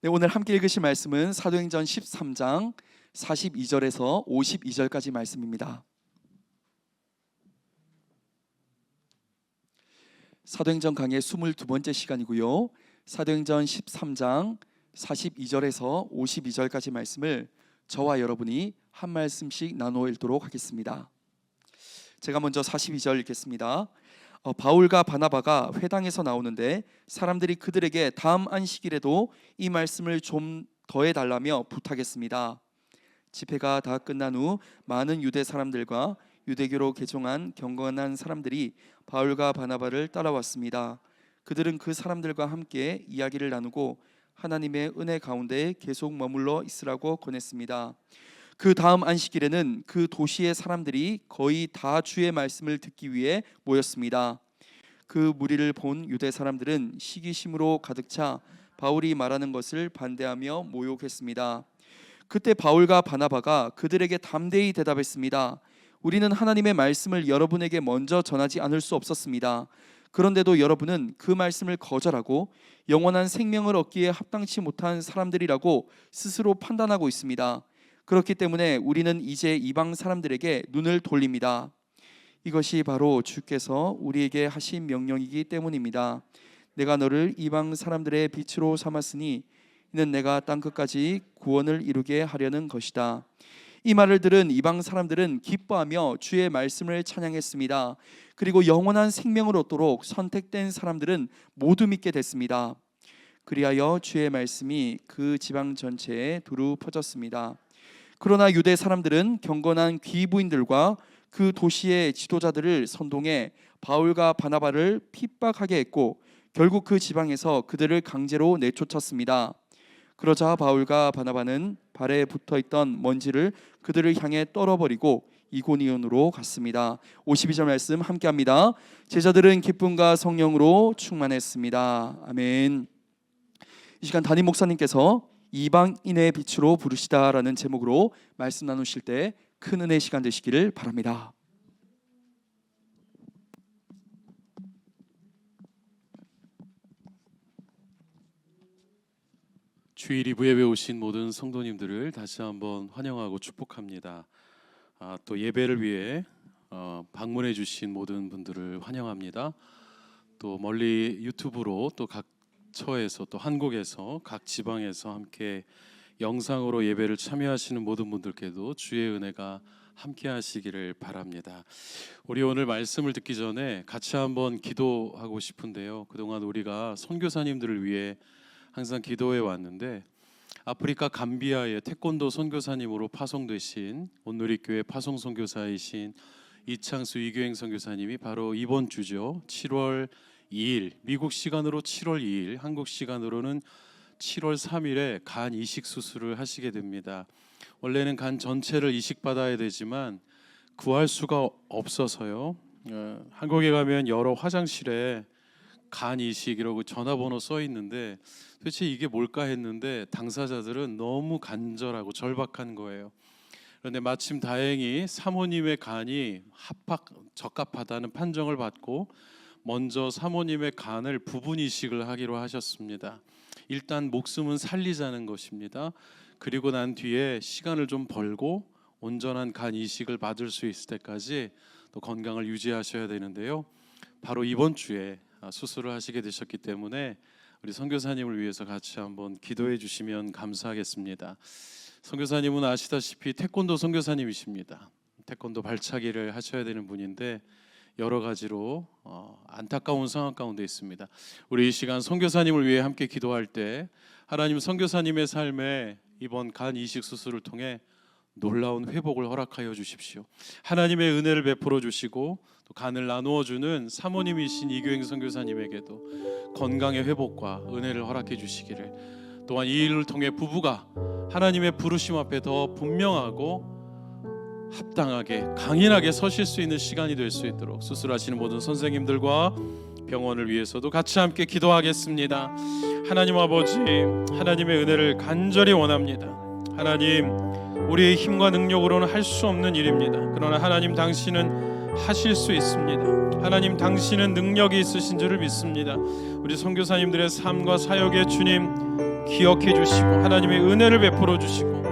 네, 오늘 함께 읽으실 말씀은 사도행전 13장 42절에서 52절까지 말씀입니다. 사도행전 강의 22번째 시간이고요. 사도행전 13장 42절에서 52절까지 말씀을 저와 여러분이 한 말씀씩 나누어 읽도록 하겠습니다. 제가 먼저 42절 읽겠습니다. 바울과 바나바가 회당에서 나오는데 사람들이 그들에게 다음 안식일에도 이 말씀을 좀 더해달라며 부탁했습니다. 집회가 다 끝난 후 많은 유대 사람들과 유대교로 개종한 경건한 사람들이 바울과 바나바를 따라왔습니다. 그들은 그 사람들과 함께 이야기를 나누고 하나님의 은혜 가운데 계속 머물러 있으라고 권했습니다. 그 다음 안식일에는 그 도시의 사람들이 거의 다 주의 말씀을 듣기 위해 모였습니다. 그 무리를 본 유대 사람들은 시기심으로 가득 차 바울이 말하는 것을 반대하며 모욕했습니다. 그때 바울과 바나바가 그들에게 담대히 대답했습니다. 우리는 하나님의 말씀을 여러분에게 먼저 전하지 않을 수 없었습니다. 그런데도 여러분은 그 말씀을 거절하고 영원한 생명을 얻기에 합당치 못한 사람들이라고 스스로 판단하고 있습니다. 그렇기 때문에 우리는 이제 이방 사람들에게 눈을 돌립니다. 이것이 바로 주께서 우리에게 하신 명령이기 때문입니다. 내가 너를 이방 사람들의 빛으로 삼았으니 이는 내가 땅끝까지 구원을 이루게 하려는 것이다. 이 말을 들은 이방 사람들은 기뻐하며 주의 말씀을 찬양했습니다. 그리고 영원한 생명을 얻도록 선택된 사람들은 모두 믿게 됐습니다. 그리하여 주의 말씀이 그 지방 전체에 두루 퍼졌습니다. 그러나 유대 사람들은 경건한 귀부인들과 그 도시의 지도자들을 선동해 바울과 바나바를 핍박하게 했고 결국 그 지방에서 그들을 강제로 내쫓았습니다. 그러자 바울과 바나바는 발에 붙어있던 먼지를 그들을 향해 떨어버리고 이고니온으로 갔습니다. 52절 말씀 함께합니다. 제자들은 기쁨과 성령으로 충만했습니다. 아멘. 이 시간 담임 목사님께서 이방인의 빛으로 부르시다라는 제목으로 말씀 나누실 때 큰 은혜의 시간 되시기를 바랍니다. 주일 2부 예배 오신 모든 성도님들을 다시 한번 환영하고 축복합니다. 또 예배를 위해 방문해 주신 모든 분들을 환영합니다. 또 멀리 유튜브로 또 각 처에서 또 한국에서 각 지방에서 함께 영상으로 예배를 참여하시는 모든 분들께도 주의 은혜가 함께 하시기를 바랍니다. 우리 오늘 말씀을 듣기 전에 같이 한번 기도하고 싶은데요. 그동안 우리가 선교사님들을 위해 항상 기도해 왔는데 아프리카 감비아의 태권도 선교사님으로 파송되신 온누리교회 파송 선교사이신 이창수 이교행 선교사님이 바로 이번 주죠. 7월 2일 미국 시간으로 7월 2일 한국 시간으로는 7월 3일에 간 이식 수술을 하시게 됩니다. 원래는 간 전체를 이식받아야 되지만 구할 수가 없어서요. 한국에 가면 여러 화장실에 간 이식이라고 전화번호 써 있는데 도대체 이게 뭘까 했는데 당사자들은 너무 간절하고 절박한 거예요. 그런데 마침 다행히 사모님의 간이 적합하다는 판정을 받고 먼저 사모님의 간을 부분 이식을 하기로 하셨습니다. 일단 목숨은 살리자는 것입니다. 그리고 난 뒤에 시간을 좀 벌고 온전한 간 이식을 받을 수 있을 때까지 또 건강을 유지하셔야 되는데요. 바로 이번 주에 수술을 하시게 되셨기 때문에 우리 선교사님을 위해서 같이 한번 기도해 주시면 감사하겠습니다. 선교사님은 아시다시피 태권도 선교사님이십니다. 태권도 발차기를 하셔야 되는 분인데 여러 가지로 안타까운 상황 가운데 있습니다. 우리 이 시간 선교사님을 위해 함께 기도할 때 하나님 선교사님의 삶에 이번 간 이식 수술을 통해 놀라운 회복을 허락하여 주십시오. 하나님의 은혜를 베풀어 주시고 또 간을 나누어 주는 사모님이신 이교행 선교사님에게도 건강의 회복과 은혜를 허락해 주시기를, 또한 이 일을 통해 부부가 하나님의 부르심 앞에 더 분명하고 합당하게 강인하게 서실 수 있는 시간이 될 수 있도록 수술하시는 모든 선생님들과 병원을 위해서도 같이 함께 기도하겠습니다. 하나님 아버지, 하나님의 은혜를 간절히 원합니다. 하나님, 우리의 힘과 능력으로는 할 수 없는 일입니다. 그러나 하나님 당신은 하실 수 있습니다. 하나님 당신은 능력이 있으신 줄을 믿습니다. 우리 선교사님들의 삶과 사역에 주님 기억해 주시고 하나님의 은혜를 베풀어 주시고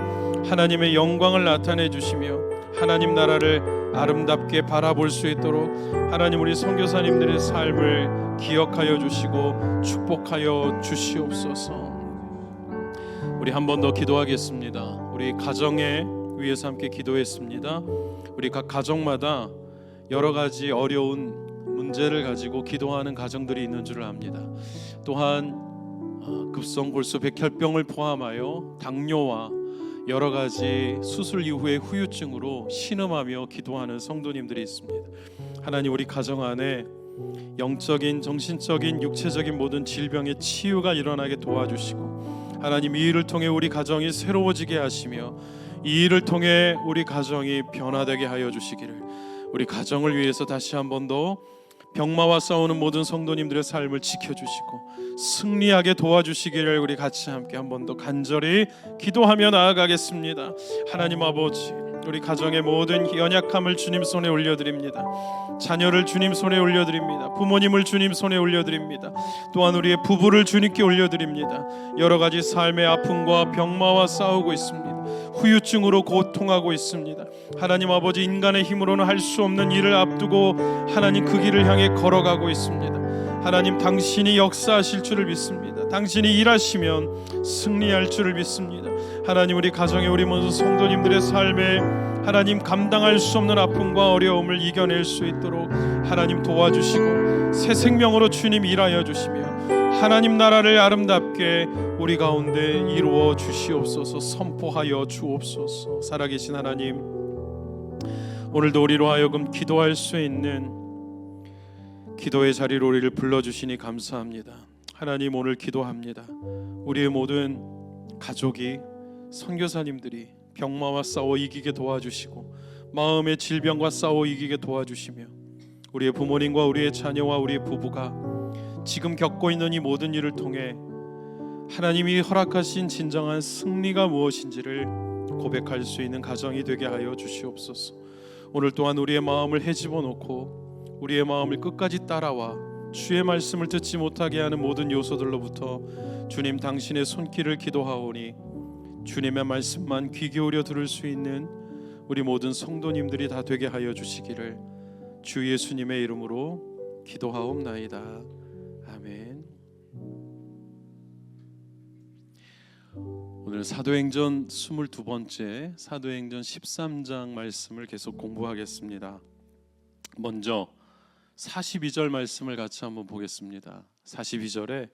하나님의 영광을 나타내 주시며 하나님 나라를 아름답게 바라볼 수 있도록 하나님 우리 선교사님들의 삶을 기억하여 주시고 축복하여 주시옵소서. 우리 한 번 더 기도하겠습니다. 우리 가정에 위해서 함께 기도했습니다. 우리 각 가정마다 여러 가지 어려운 문제를 가지고 기도하는 가정들이 있는 줄 압니다. 또한 급성 골수 백혈병을 포함하여 당뇨와 여러 가지 수술 이후의 후유증으로 신음하며 기도하는 성도님들이 있습니다. 하나님 우리 가정 안에 영적인, 정신적인, 육체적인 모든 질병의 치유가 일어나게 도와주시고 하나님 이 일을 통해 우리 가정이 새로워지게 하시며 이 일을 통해 우리 가정이 변화되게 하여 주시기를 우리 가정을 위해서 다시 한 번 더 병마와 싸우는 모든 성도님들의 삶을 지켜주시고 승리하게 도와주시기를 우리 같이 함께 한 번 더 간절히 기도하며 나아가겠습니다. 하나님 아버지 우리 가정의 모든 연약함을 주님 손에 올려드립니다. 자녀를 주님 손에 올려드립니다. 부모님을 주님 손에 올려드립니다. 또한 우리의 부부를 주님께 올려드립니다. 여러 가지 삶의 아픔과 병마와 싸우고 있습니다. 후유증으로 고통하고 있습니다. 하나님 아버지 인간의 힘으로는 할 수 없는 일을 앞두고 하나님 그 길을 향해 걸어가고 있습니다. 하나님 당신이 역사하실 줄을 믿습니다. 당신이 일하시면 승리할 줄을 믿습니다. 하나님 우리 가정에 우리 모든 성도님들의 삶에 하나님 감당할 수 없는 아픔과 어려움을 이겨낼 수 있도록 하나님 도와주시고 새 생명으로 주님 일하여 주시며 하나님 나라를 아름답게 우리 가운데 이루어 주시옵소서. 선포하여 주옵소서. 살아계신 하나님 오늘도 우리로 하여금 기도할 수 있는 기도의 자리로 우리를 불러주시니 감사합니다. 하나님 오늘 기도합니다. 우리의 모든 가족이 선교사님들이 병마와 싸워 이기게 도와주시고 마음의 질병과 싸워 이기게 도와주시며 우리의 부모님과 우리의 자녀와 우리의 부부가 지금 겪고 있는 이 모든 일을 통해 하나님이 허락하신 진정한 승리가 무엇인지를 고백할 수 있는 가정이 되게 하여 주시옵소서. 오늘 또한 우리의 마음을 헤집어 놓고 우리의 마음을 끝까지 따라와 주의 말씀을 듣지 못하게 하는 모든 요소들로부터 주님 당신의 손길을 기도하오니 주님의 말씀만 귀 기울여 들을 수 있는 우리 모든 성도님들이 다 되게 하여 주시기를 주 예수님의 이름으로 기도하옵나이다. 아멘. 오늘 사도행전 22번째 사도행전 13장 말씀을 계속 공부하겠습니다. 먼저 42절 말씀을 같이 한번 보겠습니다. 42절에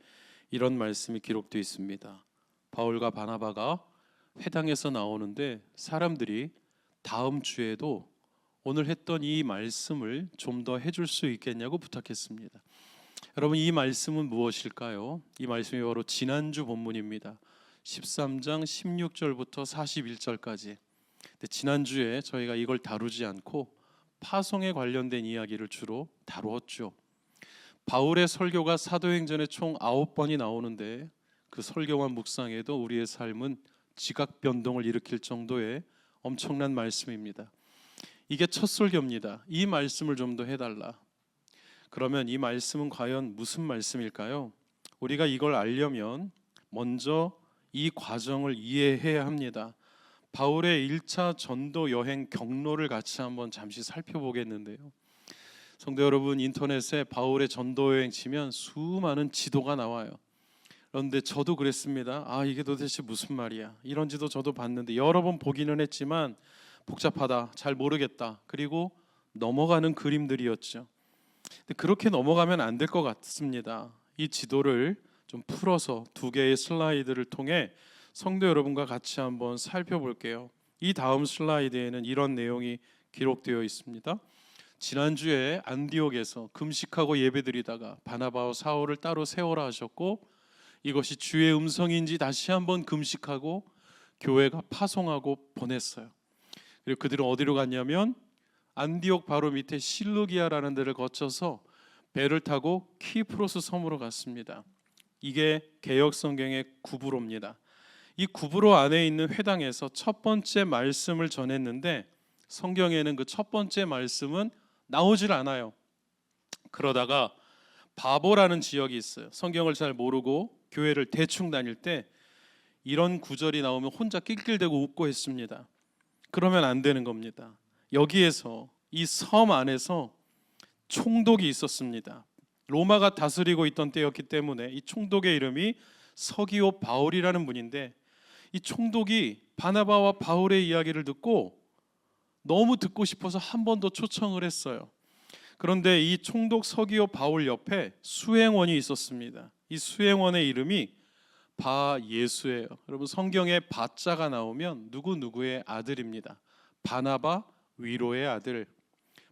이런 말씀이 기록되어 있습니다. 바울과 바나바가 회당에서 나오는데 사람들이 다음 주에도 오늘 했던 이 말씀을 좀 더 해줄 수 있겠냐고 부탁했습니다. 여러분 이 말씀은 무엇일까요? 이 말씀이 바로 지난주 본문입니다. 13장 16절부터 41절까지. 지난주에 저희가 이걸 다루지 않고 파송에 관련된 이야기를 주로 다루었죠. 바울의 설교가 사도행전에 총 9번이 나오는데 그 설교와 묵상에도 우리의 삶은 지각 변동을 일으킬 정도의 엄청난 말씀입니다. 이게 첫 설교입니다. 이 말씀을 좀 더 해달라. 그러면 이 말씀은 과연 무슨 말씀일까요? 우리가 이걸 알려면 먼저 이 과정을 이해해야 합니다. 바울의 1차 전도 여행 경로를 같이 한번 잠시 살펴보겠는데요. 성도 여러분, 인터넷에 바울의 전도 여행 치면 수많은 지도가 나와요. 그런데 저도 그랬습니다. 이게 도대체 무슨 말이야? 이런 지도 저도 봤는데 여러 번 보기는 했지만 복잡하다, 잘 모르겠다. 그리고 넘어가는 그림들이었죠. 근데 그렇게 넘어가면 안 될 것 같습니다. 이 지도를 좀 풀어서 2개의 슬라이드를 통해 성도 여러분과 같이 한번 살펴볼게요. 이 다음 슬라이드에는 이런 내용이 기록되어 있습니다. 지난주에 안디옥에서 금식하고 예배드리다가 바나바와 사울을 따로 세워라 하셨고 이것이 주의 음성인지 다시 한번 금식하고 교회가 파송하고 보냈어요. 그리고 그들은 어디로 갔냐면 안디옥 바로 밑에 실루기아라는 데를 거쳐서 배를 타고 키프로스 섬으로 갔습니다. 이게 개역 성경의 구브로입니다. 이 구브로 안에 있는 회당에서 첫 번째 말씀을 전했는데 성경에는 그 첫 번째 말씀은 나오질 않아요. 그러다가 바보라는 지역이 있어요. 성경을 잘 모르고 교회를 대충 다닐 때 이런 구절이 나오면 혼자 낄낄대고 웃고 했습니다. 그러면 안 되는 겁니다. 여기에서 이 섬 안에서 총독이 있었습니다. 로마가 다스리고 있던 때였기 때문에 이 총독의 이름이 서기오 바울이라는 분인데, 이 총독이 바나바와 바울의 이야기를 듣고 너무 듣고 싶어서 한 번 더 초청을 했어요. 그런데 이 총독 서기오 바울 옆에 수행원이 있었습니다. 이 수행원의 이름이 바예수예요. 여러분, 성경에 바자가 나오면 누구누구의 아들입니다. 바나바 위로의 아들,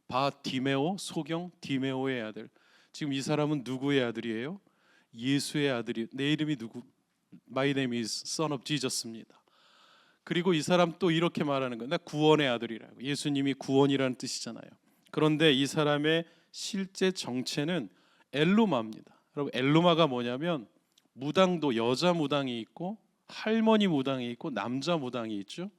바디메오 소경 디메오의 아들. 지금 이 사람은 누구의 아들이에요? 예수의 아들이. 내 이름이 누구? My name is Son of Jesus입니다. 그리고 이 사람 또 이렇게 말하는 거예요. 나 구원의 아들이라고. 예수님이 구원이라는 뜻이잖아요. 그런데 이 사람의 실제 정체는 엘루마입니다. 여러분, 엘루마가 뭐냐면 무당도 여자 무당이 있고 할머니 무당이 있고 남자 무당이 있죠.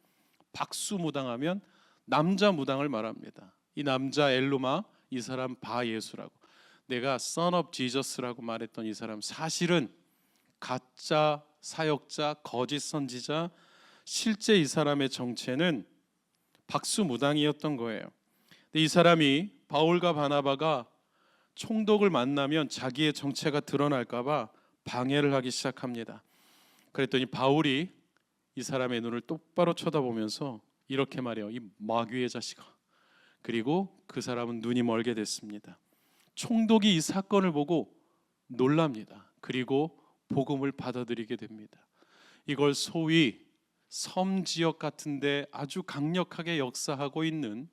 박수 무당하면 남자 무당을 말합니다. 이 남자 엘루마, 이 사람 바예수라고. 내가 Son of Jesus라고 말했던 이 사람, 사실은 가짜 사역자, 거짓 선지자, 실제 이 사람의 정체는 박수 무당이었던 거예요. 근데 이 사람이 바울과 바나바가 총독을 만나면 자기의 정체가 드러날까 봐 방해를 하기 시작합니다. 그랬더니 바울이 이 사람의 눈을 똑바로 쳐다보면서 이렇게 말해요. 이 마귀의 자식아. 그리고 그 사람은 눈이 멀게 됐습니다. 총독이 이 사건을 보고 놀랍니다. 그리고 복음을 받아들이게 됩니다. 이걸 소위 섬 지역 같은데 아주 강력하게 역사하고 있는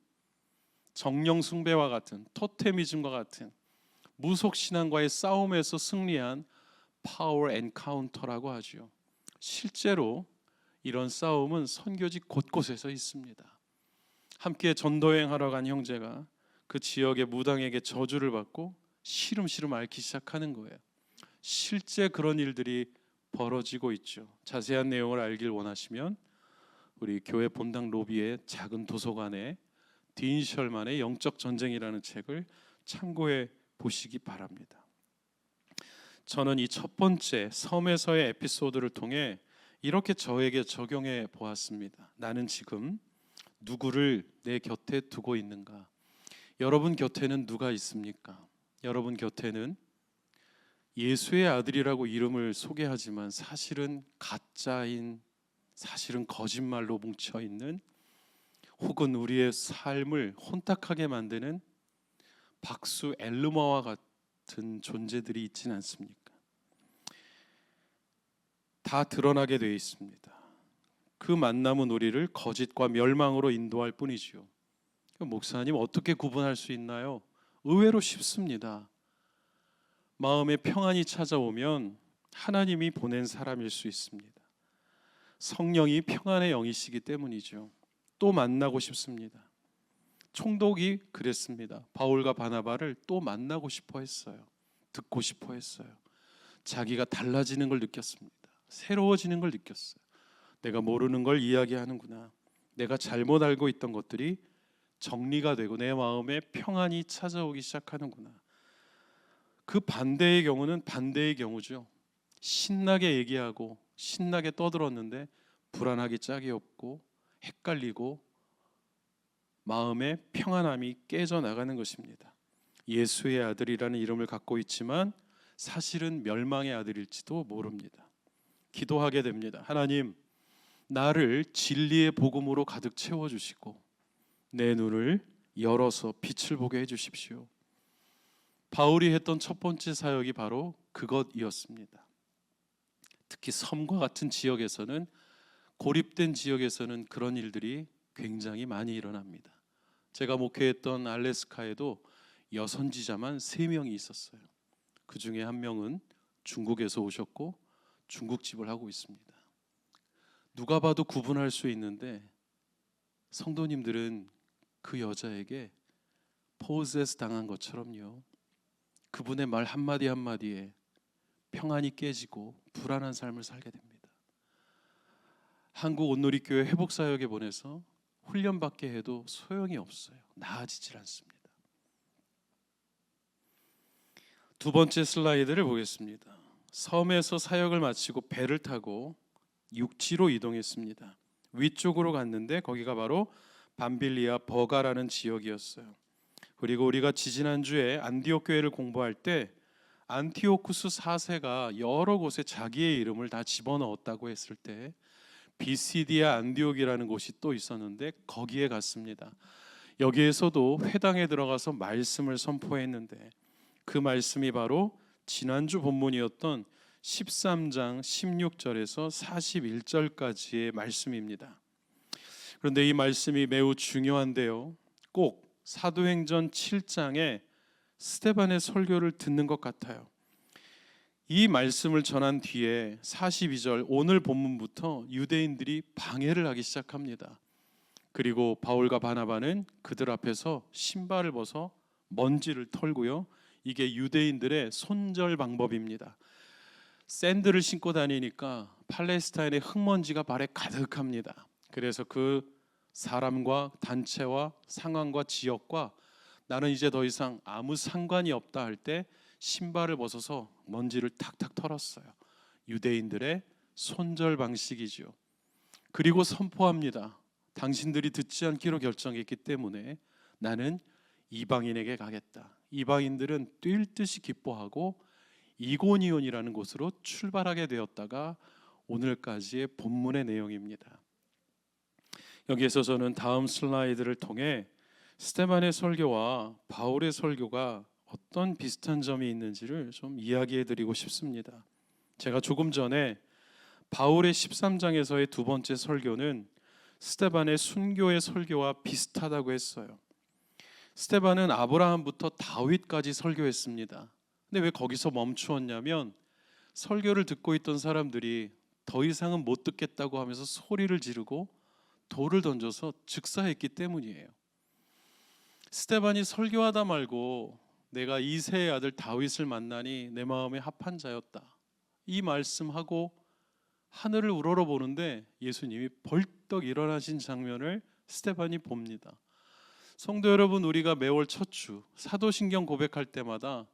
정령 숭배와 같은 토테미즘과 같은 무속 신앙과의 싸움에서 승리한 파워 엔카운터라고 하죠. 실제로 이런 싸움은 선교지 곳곳에서 있습니다. 함께 전도여행하러 간 형제가 그 지역의 무당에게 저주를 받고 시름시름 앓기 시작하는 거예요. 실제 그런 일들이 벌어지고 있죠. 자세한 내용을 알길 원하시면 우리 교회 본당 로비의 작은 도서관에 딘 셜만의 영적 전쟁이라는 책을 참고해 보시기 바랍니다. 저는 이 첫 번째 섬에서의 에피소드를 통해 이렇게 저에게 적용해 보았습니다. 나는 지금 누구를 내 곁에 두고 있는가? 여러분 곁에는 누가 있습니까? 여러분 곁에는 예수의 아들이라고 이름을 소개하지만 사실은 가짜인, 사실은 거짓말로 뭉쳐있는, 혹은 우리의 삶을 혼탁하게 만드는 박수 엘루마와 같은 존재들이 있지는 않습니까? 다 드러나게 되어 있습니다. 그 만남은 우리를 거짓과 멸망으로 인도할 뿐이지요. 목사님, 어떻게 구분할 수 있나요? 의외로 쉽습니다. 마음에 평안이 찾아오면 하나님이 보낸 사람일 수 있습니다. 성령이 평안의 영이시기 때문이죠. 또 만나고 싶습니다. 총독이 그랬습니다. 바울과 바나바를 또 만나고 싶어 했어요. 듣고 싶어 했어요. 자기가 달라지는 걸 느꼈습니다. 새로워지는 걸 느꼈어요. 내가 모르는 걸 이야기하는구나. 내가 잘못 알고 있던 것들이 정리가 되고 내 마음에 평안이 찾아오기 시작하는구나. 그 반대의 경우는 반대의 경우죠. 신나게 얘기하고 신나게 떠들었는데 불안하기 짝이 없고 헷갈리고 마음의 평안함이 깨져나가는 것입니다. 예수의 아들이라는 이름을 갖고 있지만 사실은 멸망의 아들일지도 모릅니다. 기도하게 됩니다. 하나님, 나를 진리의 복음으로 가득 채워주시고 내 눈을 열어서 빛을 보게 해주십시오. 바울이 했던 첫 번째 사역이 바로 그것이었습니다. 특히 섬과 같은 지역에서는, 고립된 지역에서는 그런 일들이 굉장히 많이 일어납니다. 제가 목회했던 알래스카에도 여선지자만 3명이 있었어요. 그 중에 한 명은 중국에서 오셨고 중국집을 하고 있습니다. 누가 봐도 구분할 수 있는데 성도님들은 그 여자에게 포세스 당한 것처럼요, 그분의 말 한마디 한마디에 평안이 깨지고 불안한 삶을 살게 됩니다. 한국 온누리교회 회복사역에 보내서 훈련받게 해도 소용이 없어요. 나아지질 않습니다. 두 번째 슬라이드를 보겠습니다. 섬에서 사역을 마치고 배를 타고 육지로 이동했습니다. 위쪽으로 갔는데 거기가 바로 밤빌리아 버가라는 지역이었어요. 그리고 우리가 지지난주에 안디옥 교회를 공부할 때 안티오쿠스 4세가 여러 곳에 자기의 이름을 다 집어넣었다고 했을 때 비시디아 안디옥이라는 곳이 또 있었는데 거기에 갔습니다. 여기에서도 회당에 들어가서 말씀을 선포했는데 그 말씀이 바로 지난주 본문이었던 13장 16절에서 41절까지의 말씀입니다. 그런데 이 말씀이 매우 중요한데요. 꼭 사도행전 7장에 스데반의 설교를 듣는 것 같아요. 이 말씀을 전한 뒤에 42절 오늘 본문부터 유대인들이 방해를 하기 시작합니다. 그리고 바울과 바나바는 그들 앞에서 신발을 벗어 먼지를 털고요. 이게 유대인들의 손절 방법입니다. 샌들을 신고 다니니까 팔레스타인의 흙먼지가 발에 가득합니다. 그래서 그 사람과 단체와 상황과 지역과 나는 이제 더 이상 아무 상관이 없다 할 때 신발을 벗어서 먼지를 탁탁 털었어요. 유대인들의 손절 방식이죠. 그리고 선포합니다. 당신들이 듣지 않기로 결정했기 때문에 나는 이방인에게 가겠다. 이방인들은 뛸 듯이 기뻐하고 이고니온이라는 곳으로 출발하게 되었다가 오늘까지의 본문의 내용입니다. 여기에서 저는 다음 슬라이드를 통해 스데반의 설교와 바울의 설교가 어떤 비슷한 점이 있는지를 좀 이야기해 드리고 싶습니다. 제가 조금 전에 바울의 13장에서의 두 번째 설교는 스데반의 순교의 설교와 비슷하다고 했어요. 스데반은 아브라함부터 다윗까지 설교했습니다. 근데 왜 거기서 멈추었냐면 설교를 듣고 있던 사람들이 더 이상은 못 듣겠다고 하면서 소리를 지르고 돌을 던져서 즉사했기 때문이에요. 스데반이 설교하다 말고 내가 이새의 아들 다윗을 만나니 내 마음에 합한 자였다. 이 말씀하고 하늘을 우러러보는데 예수님이 벌떡 일어나신 장면을 스데반이 봅니다. 성도 여러분, 우리가 매월 첫 주 사도신경 고백할 때마다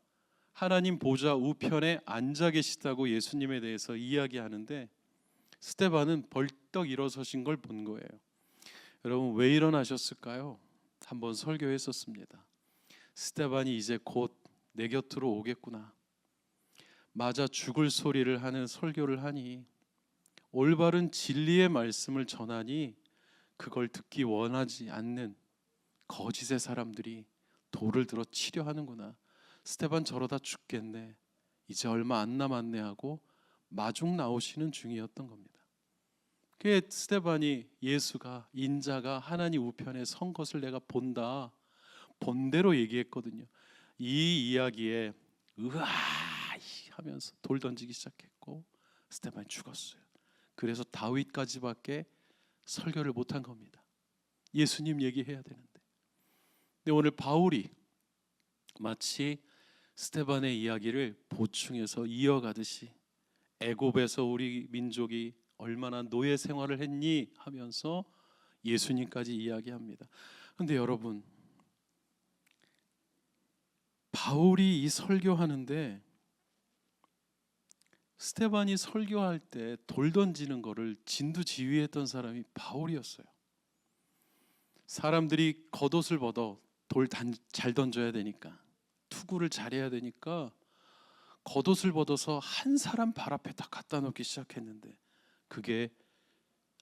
하나님 보좌 우편에 앉아 계시다고 예수님에 대해서 이야기하는데 스데반은 벌떡 일어서신 걸 본 거예요. 여러분, 왜 일어나셨을까요? 한번 설교했었습니다. 스데반이 이제 곧 내 곁으로 오겠구나. 맞아 죽을 소리를 하는 설교를 하니, 올바른 진리의 말씀을 전하니 그걸 듣기 원하지 않는 거짓의 사람들이 돌을 들어 치려 하는구나. 스데반 저러다 죽겠네. 이제 얼마 안 남았네 하고 마중 나오시는 중이었던 겁니다. 그게 스데반이 예수가 인자가 하나님 우편에 선 것을 내가 본다. 본대로 얘기했거든요. 이 이야기에 으아 하면서 돌 던지기 시작했고 스데반이 죽었어요. 그래서 다윗까지밖에 설교를 못한 겁니다. 예수님 얘기해야 되는데. 근데 오늘 바울이 마치 스데반의 이야기를 보충해서 이어가듯이 애굽에서 우리 민족이 얼마나 노예 생활을 했니 하면서 예수님까지 이야기합니다. 그런데 여러분, 바울이 이 설교하는데 스데반이 설교할 때 돌 던지는 거를 진두지휘했던 사람이 바울이었어요. 사람들이 겉옷을 벗어 돌 잘 던져야 되니까, 투구를 잘해야 되니까 겉옷을 벗어서 한 사람 발 앞에 딱 갖다 놓기 시작했는데 그게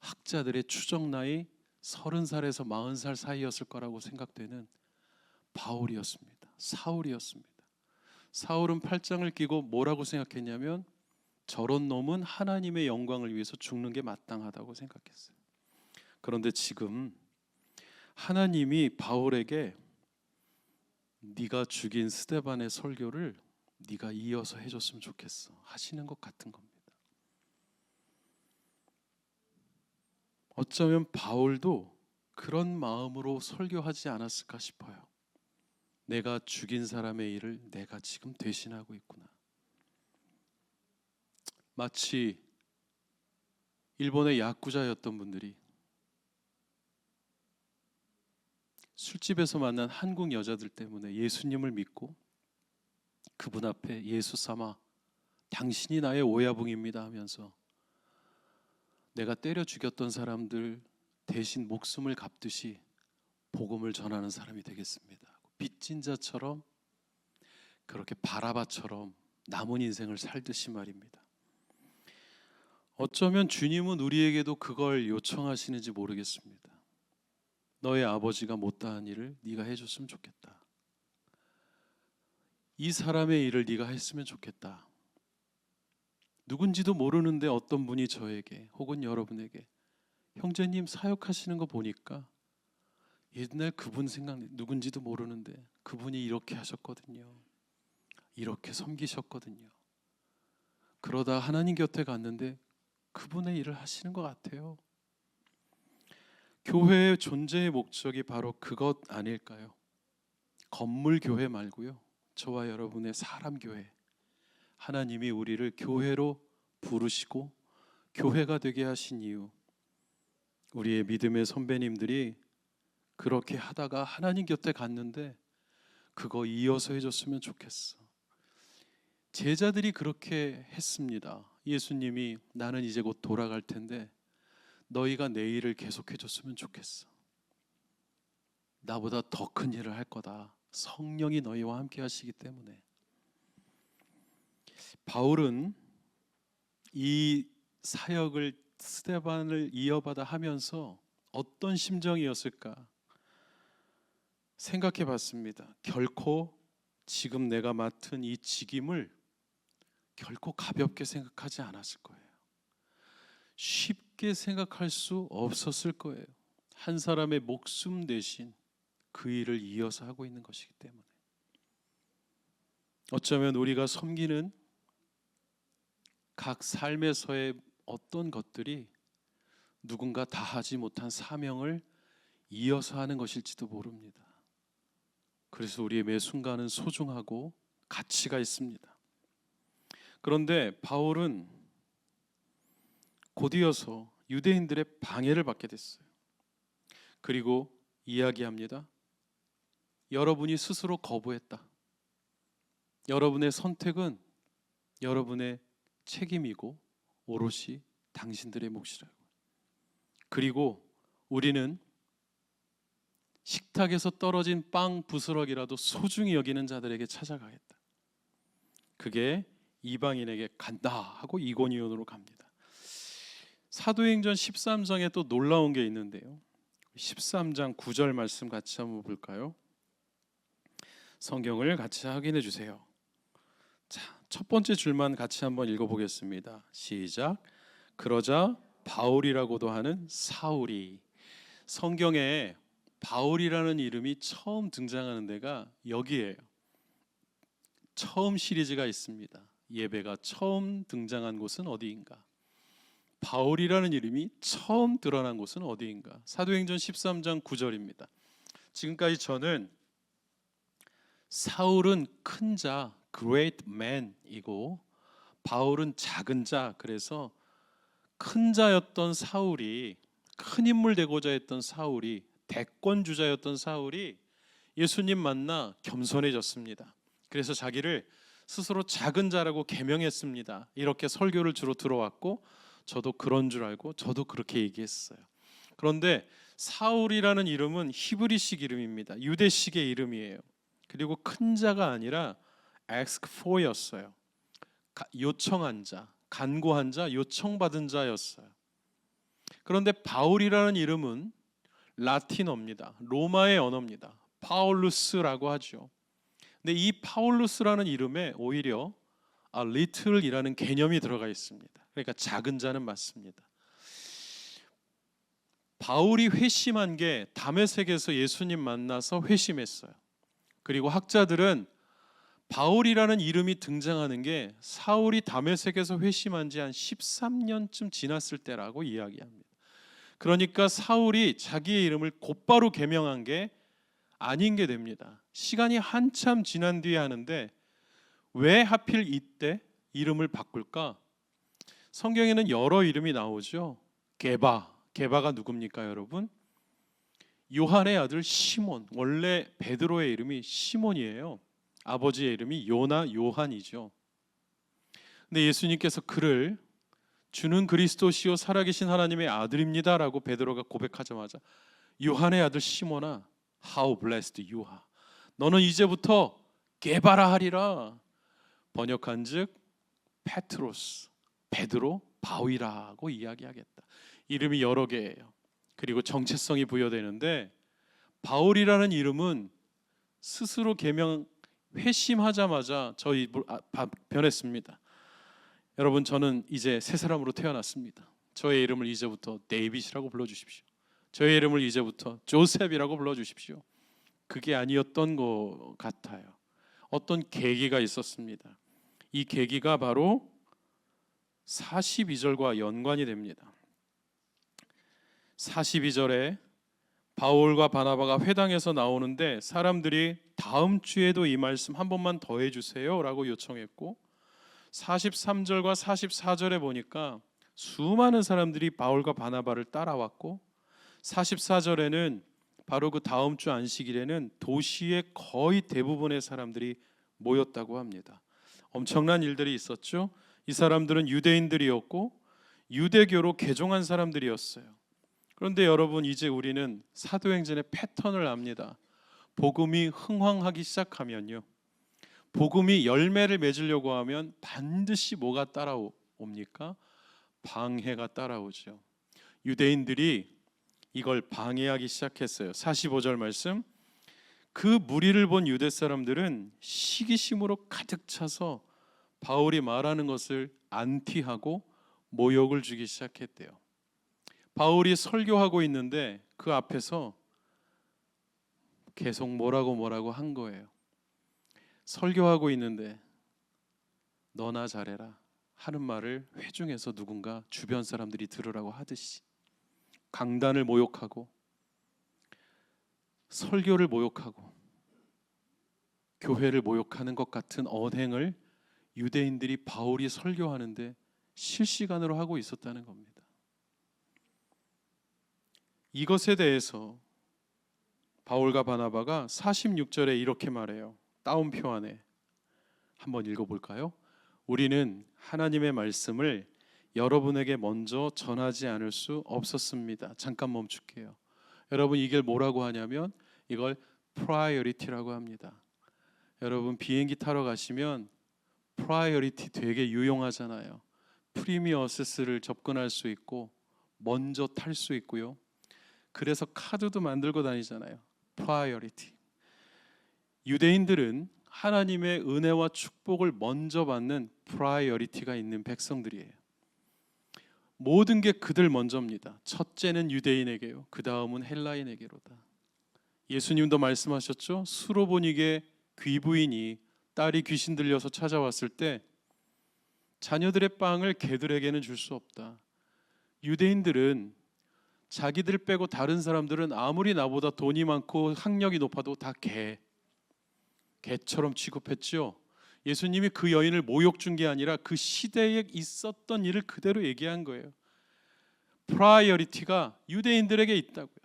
학자들의 추정 나이 30살에서 40살 사이였을 거라고 생각되는 바울이었습니다. 사울이었습니다. 사울은 팔짱을 끼고 뭐라고 생각했냐면 저런 놈은 하나님의 영광을 위해서 죽는 게 마땅하다고 생각했어요. 그런데 지금 하나님이 바울에게 네가 죽인 스데반의 설교를 네가 이어서 해줬으면 좋겠어 하시는 것 같은 겁니다. 어쩌면 바울도 그런 마음으로 설교하지 않았을까 싶어요. 내가 죽인 사람의 일을 내가 지금 대신하고 있구나. 마치 일본의 야쿠자였던 분들이 술집에서 만난 한국 여자들 때문에 예수님을 믿고 그분 앞에 예수 삼아 당신이 나의 오야붕입니다 하면서 내가 때려 죽였던 사람들 대신 목숨을 갚듯이 복음을 전하는 사람이 되겠습니다. 빚진 자처럼, 그렇게 바라바처럼 남은 인생을 살듯이 말입니다. 어쩌면 주님은 우리에게도 그걸 요청하시는지 모르겠습니다. 너의 아버지가 못다한 일을 네가 해줬으면 좋겠다. 이 사람의 일을 네가 했으면 좋겠다. 누군지도 모르는데 어떤 분이 저에게 혹은 여러분에게 형제님 사역하시는 거 보니까 옛날 그분 생각나, 누군지도 모르는데 그분이 이렇게 하셨거든요. 이렇게 섬기셨거든요. 그러다 하나님 곁에 갔는데 그분의 일을 하시는 것 같아요. 교회의 존재의 목적이 바로 그것 아닐까요? 건물 교회 말고요, 저와 여러분의 사람 교회, 하나님이 우리를 교회로 부르시고 교회가 되게 하신 이유, 우리의 믿음의 선배님들이 그렇게 하다가 하나님 곁에 갔는데 그거 이어서 해줬으면 좋겠어. 제자들이 그렇게 했습니다. 예수님이 나는 이제 곧 돌아갈 텐데 너희가 내 일을 계속해 줬으면 좋겠어. 나보다 더 큰 일을 할 거다. 성령이 너희와 함께 하시기 때문에. 바울은 이 사역을 스데반을 이어받아 하면서 어떤 심정이었을까 생각해 봤습니다. 결코 지금 내가 맡은 이 직임을 결코 가볍게 생각하지 않았을 거예요. 쉽게 생각할 수 없었을 거예요. 한 사람의 목숨 대신 그 일을 이어서 하고 있는 것이기 때문에. 어쩌면 우리가 섬기는 각 삶에서의 어떤 것들이 누군가 다 하지 못한 사명을 이어서 하는 것일지도 모릅니다. 그래서 우리의 매 순간은 소중하고 가치가 있습니다. 그런데 바울은 곧이어서 유대인들의 방해를 받게 됐어요. 그리고 이야기합니다. 여러분이 스스로 거부했다. 여러분의 선택은 여러분의 책임이고 오롯이 당신들의 몫이라고. 그리고 우리는 식탁에서 떨어진 빵 부스러기라도 소중히 여기는 자들에게 찾아가겠다. 그게 이방인에게 간다 하고 이고니온으로 갑니다. 사도행전 13장에 또 놀라운 게 있는데요. 13장 9절 말씀 같이 한번 볼까요? 성경을 같이 확인해 주세요. 자, 첫 번째 줄만 같이 한번 읽어보겠습니다. 시작. 그러자 바울이라고도 하는 사울이, 성경에 바울이라는 이름이 처음 등장하는 데가 여기에요. 처음 시리즈가 있습니다. 예배가 처음 등장한 곳은 어디인가? 바울이라는 이름이 처음 드러난 곳은 어디인가? 사도행전 13장 9절입니다. 지금까지 저는 사울은 큰 자, great man이고 바울은 작은 자, 그래서 큰 자였던 사울이, 큰 인물 되고자 했던 사울이, 대권 주자였던 사울이 예수님 만나 겸손해졌습니다. 그래서 자기를 스스로 작은 자라고 계명했습니다. 이렇게 설교를 주로 들어왔고 저도 그런 줄 알고 저도 그렇게 얘기했어요. 그런데 사울이라는 이름은 히브리식 이름입니다. 유대식의 이름이에요. 그리고 큰 자가 아니라 ask for였어요. 요청한 자, 간구한 자, 요청받은 자였어요. 그런데 바울이라는 이름은 라틴어입니다. 로마의 언어입니다. 파울루스라고 하죠. 근데 이 파울루스라는 이름에 오히려 little이라는 개념이 들어가 있습니다. 그러니까 작은 자는 맞습니다. 바울이 회심한 게 다메섹에서 예수님 만나서 회심했어요. 그리고 학자들은 바울이라는 이름이 등장하는 게 사울이 다메섹에서 회심한 지 한 13년쯤 지났을 때라고 이야기합니다. 그러니까 사울이 자기의 이름을 곧바로 개명한 게 아닌 게 됩니다. 시간이 한참 지난 뒤에 하는데 왜 하필 이때 이름을 바꿀까? 성경에는 여러 이름이 나오죠. 게바가 누굽니까 여러분? 요한의 아들 시몬, 원래 베드로의 이름이 시몬이에요. 아버지의 이름이 요한이죠. 근데 예수님께서 그를 주는 그리스도시요 살아계신 하나님의 아들입니다라고 베드로가 고백하자마자 요한의 아들 시몬아, how blessed you are. 너는 이제부터 게바라하리라. 번역한즉 페트로스, 베드로, 바위라고 이야기하겠다. 이름이 여러 개예요. 그리고 정체성이 부여되는데 바울이라는 이름은 스스로 계명 회심하자마자 저희 변했습니다. 여러분, 저는 이제 새 사람으로 태어났습니다. 저의 이름을 이제부터 데이빗이라고 불러주십시오. 저의 이름을 이제부터 조셉이라고 불러주십시오. 그게 아니었던 것 같아요. 어떤 계기가 있었습니다. 이 계기가 바로 42절과 연관이 됩니다. 42절에 바울과 바나바가 회당에서 나오는데 사람들이 다음 주에도 이 말씀 한 번만 더 해주세요 라고 요청했고, 43절과 44절에 보니까 수많은 사람들이 바울과 바나바를 따라왔고, 44절에는 바로 그 다음 주 안식일에는 도시의 거의 대부분의 사람들이 모였다고 합니다. 엄청난 일들이 있었죠. 이 사람들은 유대인들이었고 유대교로 개종한 사람들이었어요. 그런데 여러분, 이제 우리는 사도행전의 패턴을 압니다. 복음이 흥황하기 시작하면요, 복음이 열매를 맺으려고 하면 반드시 뭐가 따라옵니까? 방해가 따라오죠. 유대인들이 이걸 방해하기 시작했어요. 45절 말씀, 그 무리를 본 유대 사람들은 시기심으로 가득 차서 바울이 말하는 것을 안티하고 모욕을 주기 시작했대요. 바울이 설교하고 있는데 그 앞에서 계속 뭐라고 한 거예요. 설교하고 있는데 너나 잘해라 하는 말을 회중에서 누군가 주변 사람들이 들으라고 하듯이 강단을 모욕하고 설교를 모욕하고 교회를 모욕하는 것 같은 언행을 유대인들이 바울이 설교하는데 실시간으로 하고 있었다는 겁니다. 이것에 대해서 바울과 바나바가 46절에 이렇게 말해요. 따옴표 안에 한번 읽어볼까요? 우리는 하나님의 말씀을 여러분에게 먼저 전하지 않을 수 없었습니다. 잠깐 멈출게요. 여러분, 이게 뭐라고 하냐면 이걸 priority라고 합니다. 여러분, 비행기 타러 가시면 priority 되게 유용하잖아요. 프리미어 어세스를 접근할 수 있고 먼저 탈 수 있고요. 그래서 카드도 만들고 다니잖아요. priority. 유대인들은 하나님의 은혜와 축복을 먼저 받는 priority가 있는 백성들이에요. 모든 게 그들 먼저입니다. 첫째는 유대인에게요, 그 다음은 헬라인에게로다. 예수님도 말씀하셨죠. 수로보닉의 귀부인이 딸이 귀신 들려서 찾아왔을 때 자녀들의 빵을 개들에게는 줄 수 없다. 유대인들은 자기들 빼고 다른 사람들은 아무리 나보다 돈이 많고 학력이 높아도 다 개처럼 취급했죠. 예수님이 그 여인을 모욕 준 게 아니라 그 시대에 있었던 일을 그대로 얘기한 거예요. 프라이어리티가 유대인들에게 있다고요.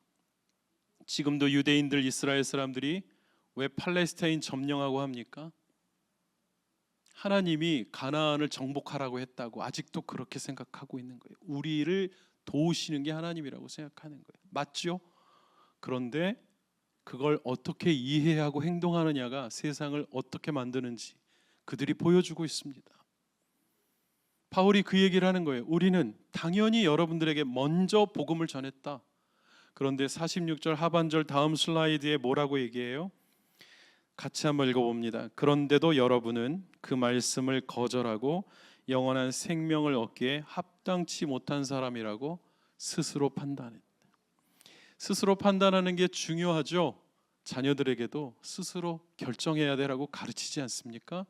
지금도 유대인들, 이스라엘 사람들이 왜 팔레스타인 점령하고 합니까? 하나님이 가나안을 정복하라고 했다고 아직도 그렇게 생각하고 있는 거예요. 우리를 도우시는 게 하나님이라고 생각하는 거예요. 맞죠? 그런데 그걸 어떻게 이해하고 행동하느냐가 세상을 어떻게 만드는지 그들이 보여주고 있습니다. 바울이 그 얘기를 하는 거예요. 우리는 당연히 여러분들에게 먼저 복음을 전했다. 그런데 46절 하반절 다음 슬라이드에 뭐라고 얘기해요? 같이 한번 읽어봅니다. 그런데도 여러분은 그 말씀을 거절하고 영원한 생명을 얻기에 합당치 못한 사람이라고 스스로 판단했다. 스스로 판단하는 게 중요하죠. 자녀들에게도 스스로 결정해야 되라고 가르치지 않습니까?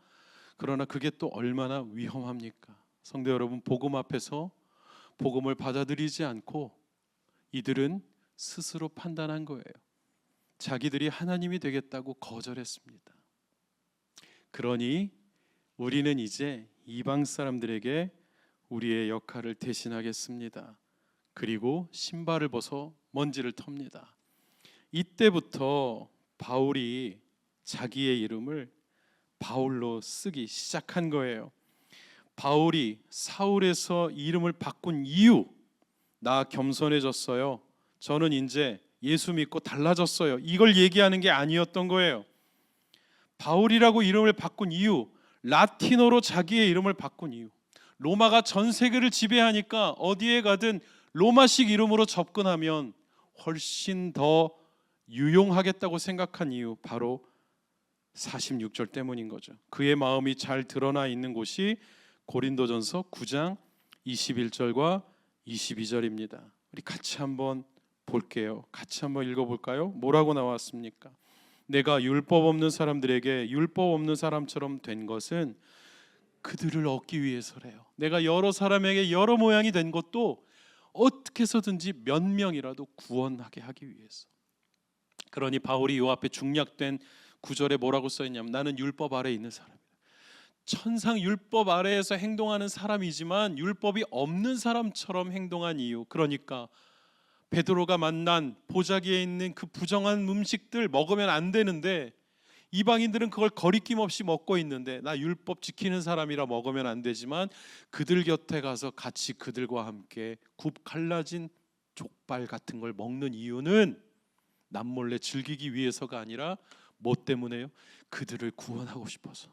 그러나 그게 또 얼마나 위험합니까? 성도 여러분, 복음 앞에서 복음을 받아들이지 않고 이들은 스스로 판단한 거예요. 자기들이 하나님이 되겠다고 거절했습니다. 그러니 우리는 이제 이방 사람들에게 우리의 역할을 대신하겠습니다. 그리고 신발을 벗어 먼지를 텁니다. 이때부터 바울이 자기의 이름을 바울로 쓰기 시작한 거예요. 바울이 사울에서 이름을 바꾼 이유, 나 겸손해졌어요. 저는 이제 예수 믿고 달라졌어요. 이걸 얘기하는 게 아니었던 거예요. 바울이라고 이름을 바꾼 이유, 라틴어로 자기의 이름을 바꾼 이유. 로마가 전 세계를 지배하니까 어디에 가든 로마식 이름으로 접근하면 훨씬 더 유용하겠다고 생각한 이유, 바로 46절 때문인 거죠. 그의 마음이 잘 드러나 있는 곳이 고린도전서 9장 21절과 22절입니다. 우리 같이 한번 볼게요. 같이 한번 읽어볼까요? 뭐라고 나왔습니까? 내가 율법 없는 사람들에게 율법 없는 사람처럼 된 것은 그들을 얻기 위해서래요. 내가 여러 사람에게 여러 모양이 된 것도 어떻게 해서든지 몇 명이라도 구원하게 하기 위해서. 그러니 바울이 요 앞에 중략된 구절에 뭐라고 써있냐면, 나는 율법 아래에 있는 사람이다. 천상 율법 아래에서 행동하는 사람이지만 율법이 없는 사람처럼 행동한 이유, 그러니까 베드로가 만난 보자기에 있는 그 부정한 음식들 먹으면 안 되는데 이방인들은 그걸 거리낌 없이 먹고 있는데, 나 율법 지키는 사람이라 먹으면 안 되지만 그들 곁에 가서 같이 그들과 함께 굽 갈라진 족발 같은 걸 먹는 이유는 남몰래 즐기기 위해서가 아니라 뭐 때문에요? 그들을 구원하고 싶어서.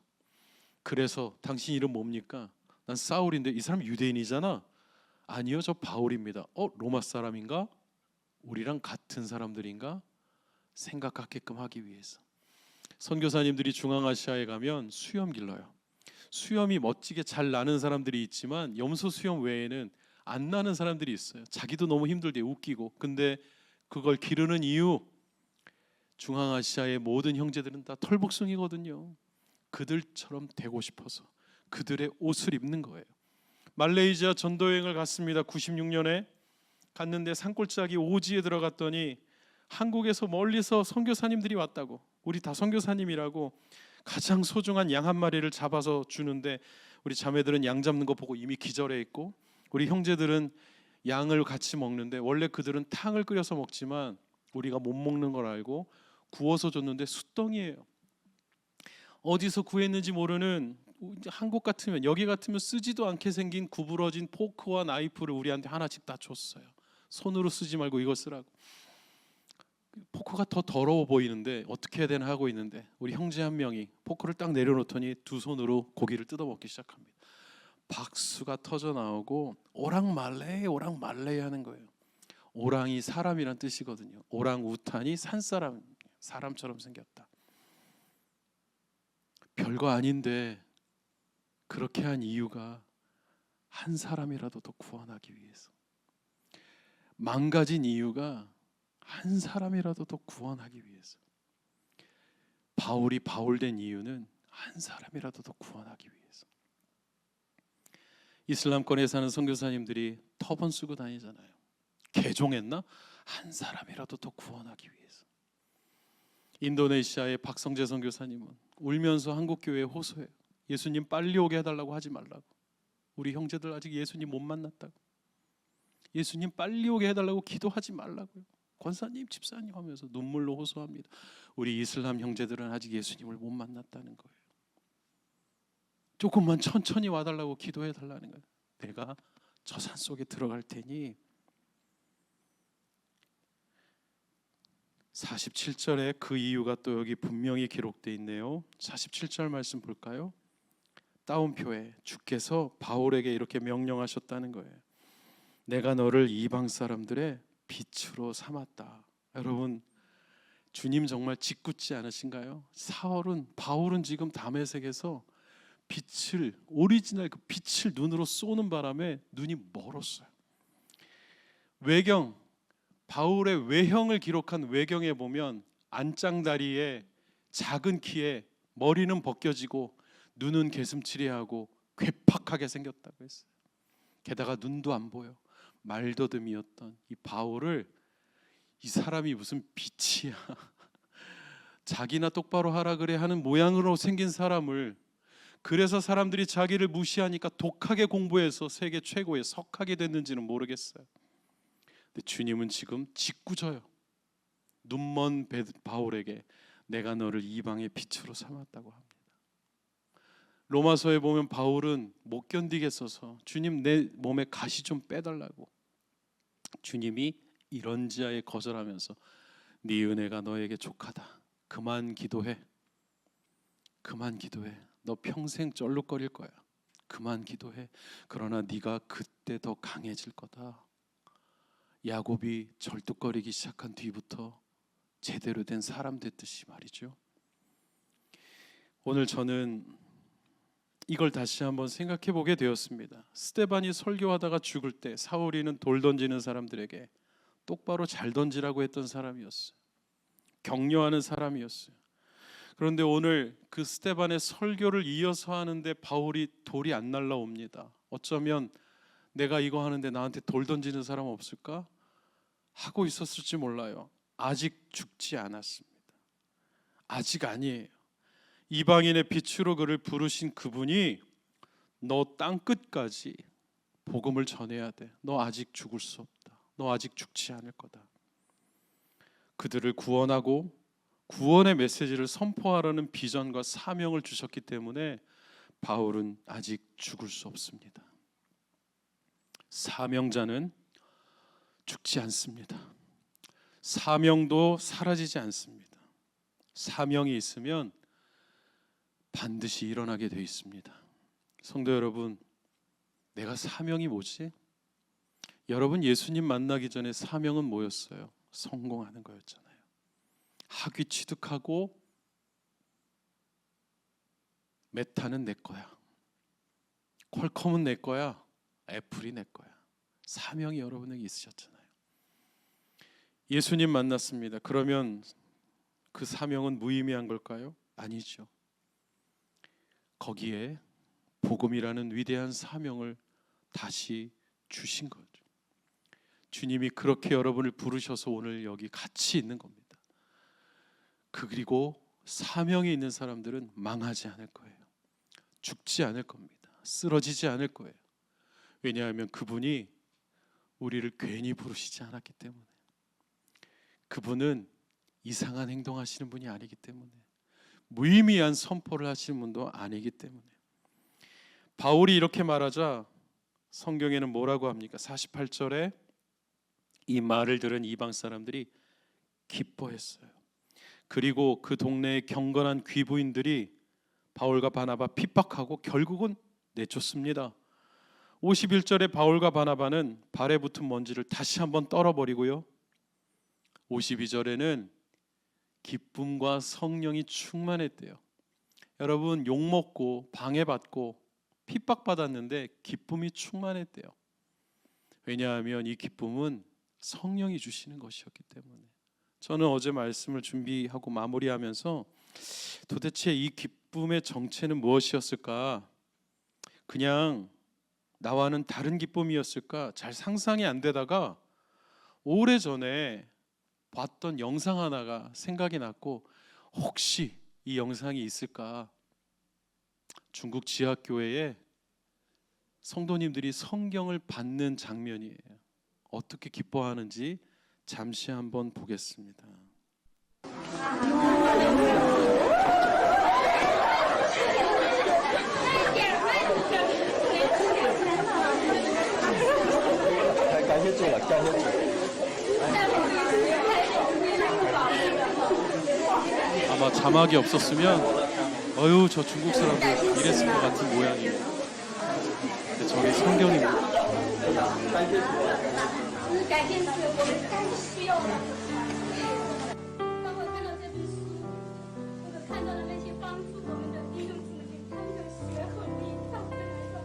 그래서 당신 이름 뭡니까? 난 사울인데 이 사람 유대인이잖아. 아니요, 저 바울입니다. 로마 사람인가? 우리랑 같은 사람들인가? 생각하게끔 하기 위해서. 선교사님들이 중앙아시아에 가면 수염 길러요. 수염이 멋지게 잘 나는 사람들이 있지만 염소 수염 외에는 안 나는 사람들이 있어요. 자기도 너무 힘들대, 웃기고. 근데 그걸 기르는 이유, 중앙아시아의 모든 형제들은 다 털복숭이거든요. 그들처럼 되고 싶어서 그들의 옷을 입는 거예요. 말레이시아 전도여행을 갔습니다. 96년에 갔는데 산골짜기 오지에 들어갔더니 한국에서 멀리서 선교사님들이 왔다고, 우리 다 선교사님이라고 가장 소중한 양 한 마리를 잡아서 주는데, 우리 자매들은 양 잡는 거 보고 이미 기절해 있고, 우리 형제들은 양을 같이 먹는데 원래 그들은 탕을 끓여서 먹지만 우리가 못 먹는 걸 알고 구워서 줬는데 숯덩이에요. 어디서 구했는지 모르는, 한국 같으면, 여기 같으면 쓰지도 않게 생긴 구부러진 포크와 나이프를 우리한테 하나씩 다 줬어요. 손으로 쓰지 말고 이거 쓰라고. 포크가 더 더러워 보이는데 어떻게 해야 되나 하고 있는데 우리 형제 한 명이 포크를 딱 내려놓더니 두 손으로 고기를 뜯어 먹기 시작합니다. 박수가 터져 나오고 오랑말레 오랑말레 하는 거예요. 오랑이 사람이란 뜻이거든요. 오랑우탄이 산사람, 사람처럼 생겼다. 별거 아닌데 그렇게 한 이유가 한 사람이라도 더 구원하기 위해서. 망가진 이유가 한 사람이라도 더 구원하기 위해서. 바울이 바울된 이유는 한 사람이라도 더 구원하기 위해서. 이슬람권에 사는 선교사님들이 터번 쓰고 다니잖아요. 개종했나? 한 사람이라도 더 구원하기 위해서. 인도네시아의 박성재 선교사님은 울면서 한국 교회에 호소해요. 예수님 빨리 오게 해달라고 하지 말라고. 우리 형제들 아직 예수님 못 만났다고. 예수님 빨리 오게 해달라고 기도하지 말라고요. 권사님, 집사님 하면서 눈물로 호소합니다. 우리 이슬람 형제들은 아직 예수님을 못 만났다는 거예요. 조금만 천천히 와달라고 기도해달라는 거예요. 내가 저 산 속에 들어갈 테니. 47절에 그 이유가 또 여기 분명히 기록되어 있네요. 47절 말씀 볼까요? 따옴표에 주께서 바울에게 이렇게 명령하셨다는 거예요. 내가 너를 이방 사람들의 빛으로 삼았다. 여러분, 주님 정말 짓궂지 않으신가요? 바울은 지금 다메섹에서 빛을, 오리지널 그 빛을 눈으로 쏘는 바람에 눈이 멀었어요. 외경, 바울의 외형을 기록한 외경에 보면 안짱다리에 작은 키에 머리는 벗겨지고 눈은 개슴츠레하고 괴팍하게 생겼다고 했어요. 게다가 눈도 안 보여. 말더듬이었던 이 바울을, 이 사람이 무슨 빛이야, 자기나 똑바로 하라 그래 하는 모양으로 생긴 사람을, 그래서 사람들이 자기를 무시하니까 독하게 공부해서 세계 최고에 석하게 됐는지는 모르겠어요. 근데 주님은 지금 짓궂어요. 눈먼 바울에게 내가 너를 이방의 빛으로 삼았다고 합니다. 로마서에 보면 바울은 못 견디겠어서 주님 내 몸에 가시 좀 빼달라고, 주님이 이런지하에 거절하면서 네 은혜가 너에게 족하다. 그만 기도해. 그만 기도해. 너 평생 쩔룩거릴 거야. 그만 기도해. 그러나 네가 그때 더 강해질 거다. 야곱이 절뚝거리기 시작한 뒤부터 제대로 된 사람 됐듯이 말이죠. 오늘 저는 이걸 다시 한번 생각해 보게 되었습니다. 스데반이 설교하다가 죽을 때 사울이는 돌 던지는 사람들에게 똑바로 잘 던지라고 했던 사람이었어요. 격려하는 사람이었어요. 그런데 오늘 그 스데반의 설교를 이어서 하는데 바울이 돌이 안 날라옵니다. 어쩌면 내가 이거 하는데 나한테 돌 던지는 사람 없을까? 하고 있었을지 몰라요. 아직 죽지 않았습니다. 아직 아니에요. 이방인의 빛으로 그를 부르신 그분이 너 땅끝까지 복음을 전해야 돼. 너 아직 죽을 수 없다. 너 아직 죽지 않을 거다. 그들을 구원하고 구원의 메시지를 선포하라는 비전과 사명을 주셨기 때문에 바울은 아직 죽을 수 없습니다. 사명자는 죽지 않습니다. 사명도 사라지지 않습니다. 사명이 있으면 반드시 일어나게 돼 있습니다. 성도 여러분, 내가 사명이 뭐지? 여러분 예수님 만나기 전에 사명은 뭐였어요? 성공하는 거였잖아요. 학위 취득하고 메타는 내 거야. 퀄컴은 내 거야. 애플이 내 거야. 사명이 여러분에게 있으셨잖아요. 예수님 만났습니다. 그러면 그 사명은 무의미한 걸까요? 아니죠. 거기에 복음이라는 위대한 사명을 다시 주신 거죠. 주님이 그렇게 여러분을 부르셔서 오늘 여기 같이 있는 겁니다. 그리고 사명이 있는 사람들은 망하지 않을 거예요. 죽지 않을 겁니다. 쓰러지지 않을 거예요. 왜냐하면 그분이 우리를 괜히 부르시지 않았기 때문에, 그분은 이상한 행동하시는 분이 아니기 때문에, 무의미한 선포를 하시는 분도 아니기 때문에. 바울이 이렇게 말하자 성경에는 뭐라고 합니까? 48절에 이 말을 들은 이방 사람들이 기뻐했어요. 그리고 그 동네의 경건한 귀부인들이 바울과 바나바 핍박하고 결국은 내쫓습니다. 51절에 바울과 바나바는 발에 붙은 먼지를 다시 한번 떨어버리고요, 52절에는 기쁨과 성령이 충만했대요. 여러분, 욕먹고 방해받고 핍박받았는데 기쁨이 충만했대요. 왜냐하면 이 기쁨은 성령이 주시는 것이었기 때문에. 저는 어제 말씀을 준비하고 마무리하면서 도대체 이 기쁨의 정체는 무엇이었을까? 그냥 나와는 다른 기쁨이었을까? 잘 상상이 안 되다가 오래전에 봤던 영상 하나가 생각이 났고, 혹시 이 영상이 있을까? 중국 지하교회에 성도님들이 성경을 받는 장면이에요. 어떻게 기뻐하는지 잠시 한번 보겠습니다. 아마 자막이 없었으면 어휴 저 중국 사람들 이랬을 것 같은 모양이에요. 근데 저게 성경입니다. 改变是我们当需要的。当我看到这本书，或者看到了那些帮助我们的弟兄姊妹，他们的血和力到这来说，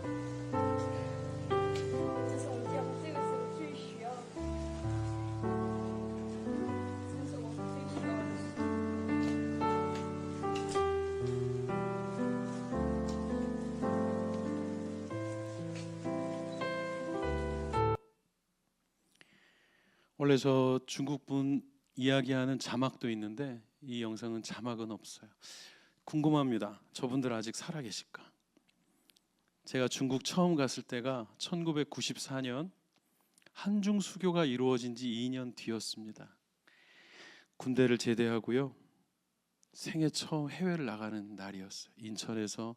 这是我们这个时候最需要的，这是我们最需要的。 원래 저 중국분 이야기하는 자막도 있는데 이 영상은 자막은 없어요. 궁금합니다. 저분들 아직 살아계실까? 제가 중국 처음 갔을 때가 1994년 한중 수교가 이루어진 지 2년 뒤였습니다. 군대를 제대하고요, 생애 처음 해외를 나가는 날이었어요. 인천에서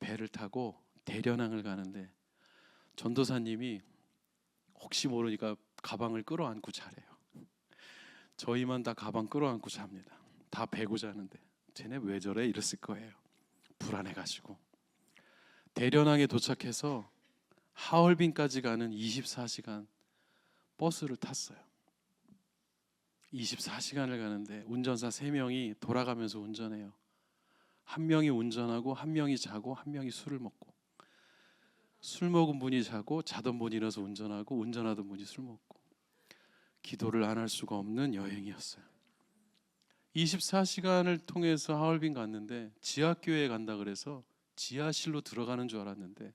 배를 타고 대련항을 가는데 전도사님이 혹시 모르니까 가방을 끌어안고 자래요. 저희만 다 가방 끌어안고 잡니다. 다 베고 자는데 쟤네 왜 저래 이랬을 거예요. 불안해가지고 대련항에 도착해서 하얼빈까지 가는 24시간 버스를 탔어요. 24시간을 가는데 운전사 3명이 돌아가면서 운전해요. 한 명이 운전하고 한 명이 자고 한 명이 술을 먹고, 술 먹은 분이 자고 자던 분이 일어서 운전하고 운전하던 분이 술 먹고, 기도를 안 할 수가 없는 여행이었어요. 24시간을 통해서 하얼빈 갔는데 지하교회에 간다 그래서 지하실로 들어가는 줄 알았는데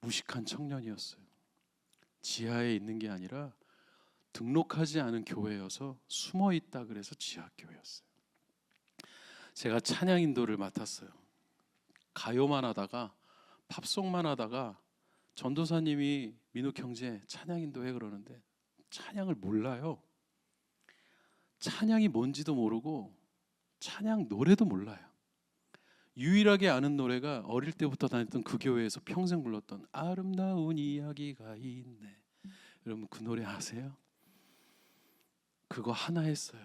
무식한 청년이었어요. 지하에 있는 게 아니라 등록하지 않은 교회여서 숨어 있다 그래서 지하교회였어요. 제가 찬양 인도를 맡았어요. 가요만 하다가 팝송만 하다가 전도사님이 민욱 형제 찬양 인도해 그러는데 찬양을 몰라요. 찬양이 뭔지도 모르고 찬양 노래도 몰라요. 유일하게 아는 노래가 어릴 때부터 다녔던 그 교회에서 평생 불렀던 아름다운 이야기가 있네. 여러분 그 노래 아세요? 그거 하나 했어요.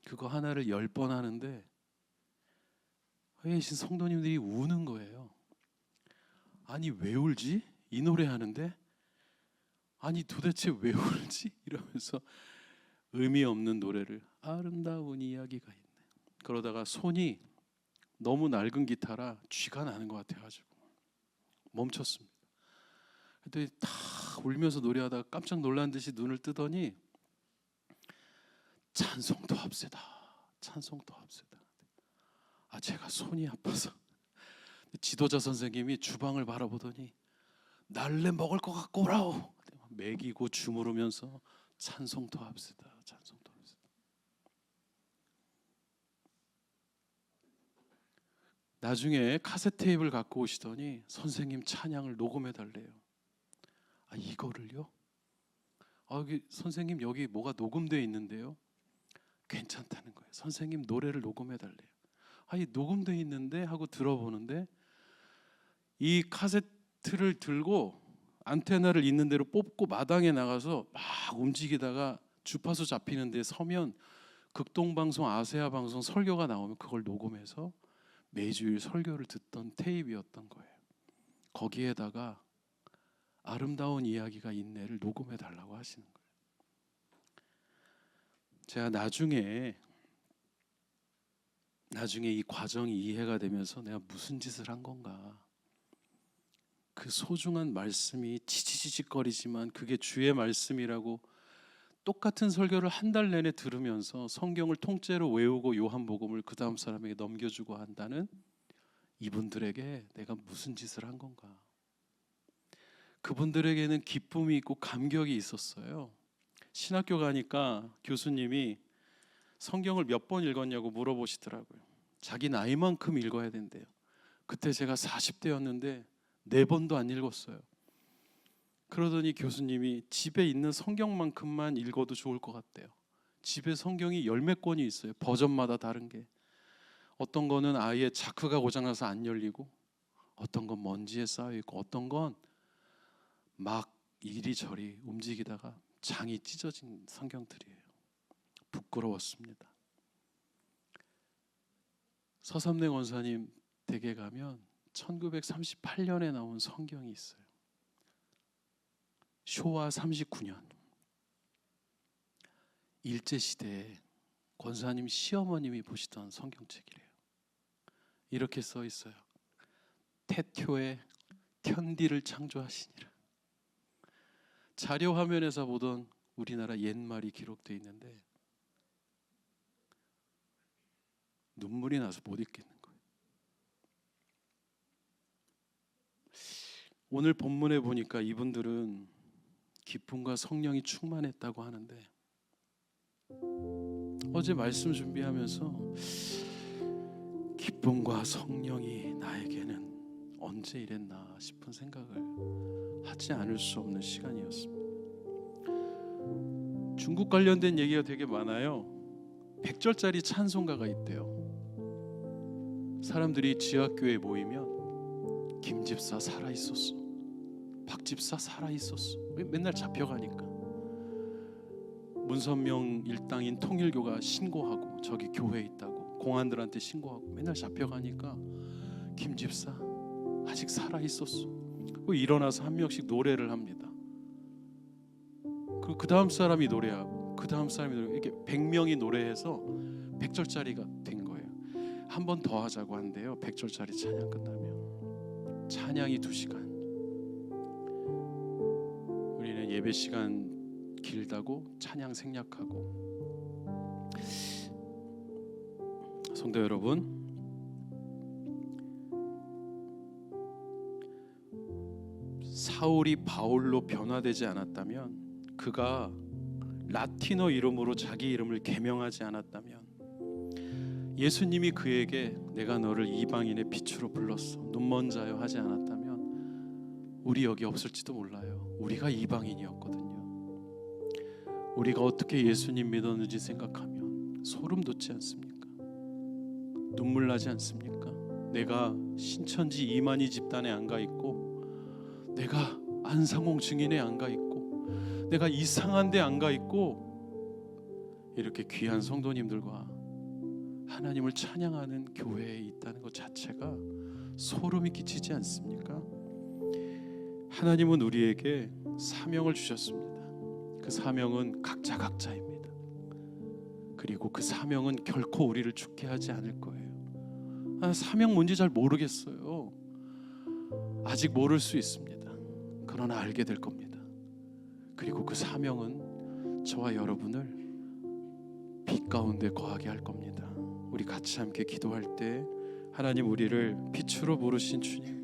그거 하나를 10번 하는데 회에 계신 성도님들이 우는 거예요. 아니 왜 울지? 이 노래 하는데 아니 도대체 왜 울지? 이러면서 의미 없는 노래를 아름다운 이야기가 있네. 그러다가 손이 너무 낡은 기타라 쥐가 나는 것 같아가지고 멈췄습니다. 그때 다 울면서 노래하다가 깜짝 놀란 듯이 눈을 뜨더니 찬송도 합세다. 찬송도 합세다. 아 제가 손이 아파서 지도자 선생님이 주방을 바라보더니 날래 먹을 것 갖고 오라오. 먹이고 주무르면서 찬송도 합시다. 찬송도 합시다. 나중에 카세트 테이프를 갖고 오시더니 선생님 찬양을 녹음해 달래요. 아 이거를요? 아 여기 선생님 여기 뭐가 녹음되어 있는데요. 괜찮다는 거예요. 선생님 노래를 녹음해 달래요. 아니 녹음되어 있는데 하고 들어보는데 이 카세트를 들고 안테나를 있는 대로 뽑고 마당에 나가서 막 움직이다가 주파수 잡히는 데 서면 극동방송, 아세아방송 설교가 나오면 그걸 녹음해서 매주일 설교를 듣던 테이프였던 거예요. 거기에다가 아름다운 이야기가 있네를 녹음해 달라고 하시는 거예요. 제가 나중에 이 과정이 이해가 되면서 내가 무슨 짓을 한 건가. 그 소중한 말씀이 지지직거리지만 그게 주의 말씀이라고 똑같은 설교를 한 달 내내 들으면서 성경을 통째로 외우고 요한복음을 그 다음 사람에게 넘겨주고 한다는 이분들에게 내가 무슨 짓을 한 건가. 그분들에게는 기쁨이 있고 감격이 있었어요. 신학교 가니까 교수님이 성경을 몇 번 읽었냐고 물어보시더라고요. 자기 나이만큼 읽어야 된대요. 그때 제가 40대였는데 4번도 안 읽었어요. 그러더니 교수님이 집에 있는 성경만큼만 읽어도 좋을 것 같대요. 집에 성경이 10몇 권이 있어요. 버전마다 다른 게. 어떤 거는 아예 자크가 고장나서 안 열리고, 어떤 건 먼지에 쌓여있고, 어떤 건 막 이리저리 움직이다가 장이 찢어진 성경들이에요. 부끄러웠습니다. 서삼래 원사님 댁에 가면 1938년에 나온 성경이 있어요. 쇼와 39년 일제시대에 권사님 시어머님이 보시던 성경책이래요. 이렇게 써 있어요. 태초에 편디를 창조하시니라. 자료 화면에서 보던 우리나라 옛말이 기록되어 있는데 눈물이 나서 못 읽겠는 거예요. 오늘 본문에 보니까 이분들은 기쁨과 성령이 충만했다고 하는데 어제 말씀 준비하면서 기쁨과 성령이 나에게는 언제 이랬나 싶은 생각을 하지 않을 수 없는 시간이었습니다. 중국 관련된 얘기가 되게 많아요. 100절짜리 찬송가가 있대요. 사람들이 지하교회에 모이면 김 집사 살아 있었어. 박 집사 살아 있었어. 왜 맨날 잡혀가니까. 문선명 일당인 통일교가 신고하고 저기 교회에 있다고 공안들한테 신고하고 맨날 잡혀가니까 김 집사 아직 살아 있었어. 일어나서 한 명씩 노래를 합니다. 그 다음 사람이 노래하고 그 다음 사람이 노래, 이렇게 100명이 노래해서 100절짜리가 된 거예요. 한 번 더 하자고 한대요. 100절짜리 찬양 끝나면 찬양이 2시간. 우리는 예배 시간 길다고 찬양 생략하고. 성도 여러분, 사울이 바울로 변화되지 않았다면, 그가 라틴어 이름으로 자기 이름을 개명하지 않았다면, 예수님이 그에게 내가 너를 이방인의 빛으로 불렀어, 눈먼 자여 하지 않았다면 우리 여기 없을지도 몰라요. 우리가 이방인이었거든요. 우리가 어떻게 예수님 믿었는지 생각하면 소름 돋지 않습니까? 눈물 나지 않습니까? 내가 신천지 이만희 집단에 안 가 있고, 내가 안상홍 증인에 안 가 있고, 내가 이상한 데 안 가 있고, 이렇게 귀한 성도님들과 하나님을 찬양하는 교회에 있다는 것 자체가 소름이 끼치지 않습니까? 하나님은 우리에게 사명을 주셨습니다. 그 사명은 각자입니다. 그리고 그 사명은 결코 우리를 죽게 하지 않을 거예요. 사명 뭔지 잘 모르겠어요. 아직 모를 수 있습니다. 그러나 알게 될 겁니다. 그리고 그 사명은 저와 여러분을 빛 가운데 거하게 할 겁니다. 우리 같이 함께 기도할 때, 하나님, 우리를 빛으로 부르신 주님,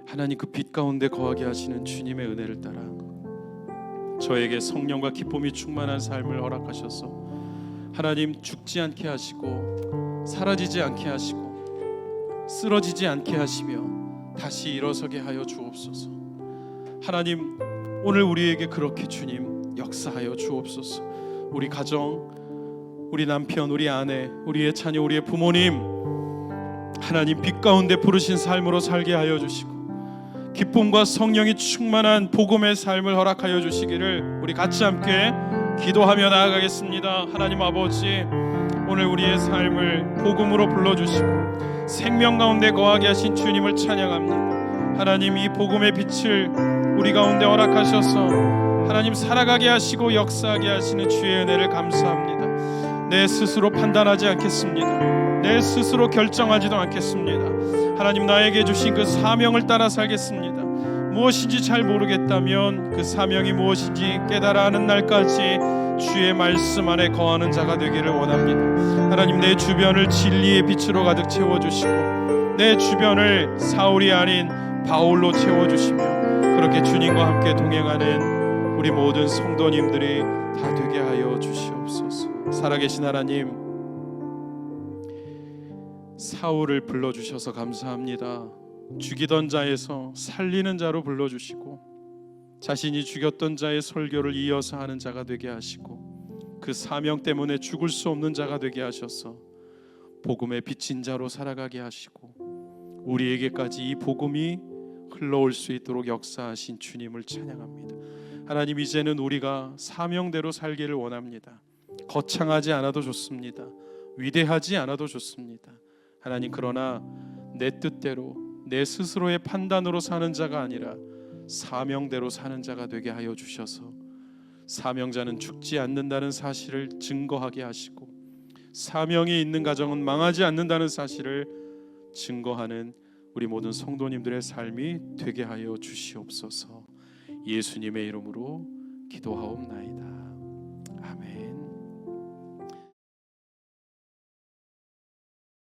하나님, 그 빛 가운데 거하게 하시는 주님의 은혜를 따라 저에게 성령과 기쁨이 충만한 삶을 허락하셔서 하나님, 죽지 않게 하시고 사라지지 않게 하시고 쓰러지지 않게 하시며 다시 일어서게 하여 주옵소서. 하나님, 오늘 우리에게 그렇게 주님 역사하여 주옵소서. 우리 가정, 우리 남편, 우리 아내, 우리의 자녀, 우리의 부모님, 하나님 빛 가운데 부르신 삶으로 살게 하여 주시고 기쁨과 성령이 충만한 복음의 삶을 허락하여 주시기를 우리 같이 함께 기도하며 나아가겠습니다. 하나님 아버지, 오늘 우리의 삶을 복음으로 불러주시고 생명 가운데 거하게 하신 주님을 찬양합니다. 하나님, 이 복음의 빛을 우리 가운데 허락하셔서 하나님 살아가게 하시고 역사하게 하시는 주의 은혜를 감사합니다. 내 스스로 판단하지 않겠습니다. 내 스스로 결정하지도 않겠습니다. 하나님, 나에게 주신 그 사명을 따라 살겠습니다. 무엇인지 잘 모르겠다면 그 사명이 무엇인지 깨달아 하는 날까지 주의 말씀 안에 거하는 자가 되기를 원합니다. 하나님, 내 주변을 진리의 빛으로 가득 채워주시고 내 주변을 사울이 아닌 바울로 채워주시며 그렇게 주님과 함께 동행하는 우리 모든 성도님들이 다 되게 하여 주시옵소서. 살아계신 하나님, 사울을 불러주셔서 감사합니다. 죽이던 자에서 살리는 자로 불러주시고 자신이 죽였던 자의 설교를 이어서 하는 자가 되게 하시고 그 사명 때문에 죽을 수 없는 자가 되게 하셔서 복음의 비친 자로 살아가게 하시고 우리에게까지 이 복음이 흘러올 수 있도록 역사하신 주님을 찬양합니다. 하나님, 이제는 우리가 사명대로 살기를 원합니다. 거창하지 않아도 좋습니다. 위대하지 않아도 좋습니다. 하나님, 그러나 내 뜻대로 내 스스로의 판단으로 사는 자가 아니라 사명대로 사는 자가 되게 하여 주셔서 사명자는 죽지 않는다는 사실을 증거하게 하시고 사명이 있는 가정은 망하지 않는다는 사실을 증거하는 우리 모든 성도님들의 삶이 되게 하여 주시옵소서. 예수님의 이름으로 기도하옵나이다.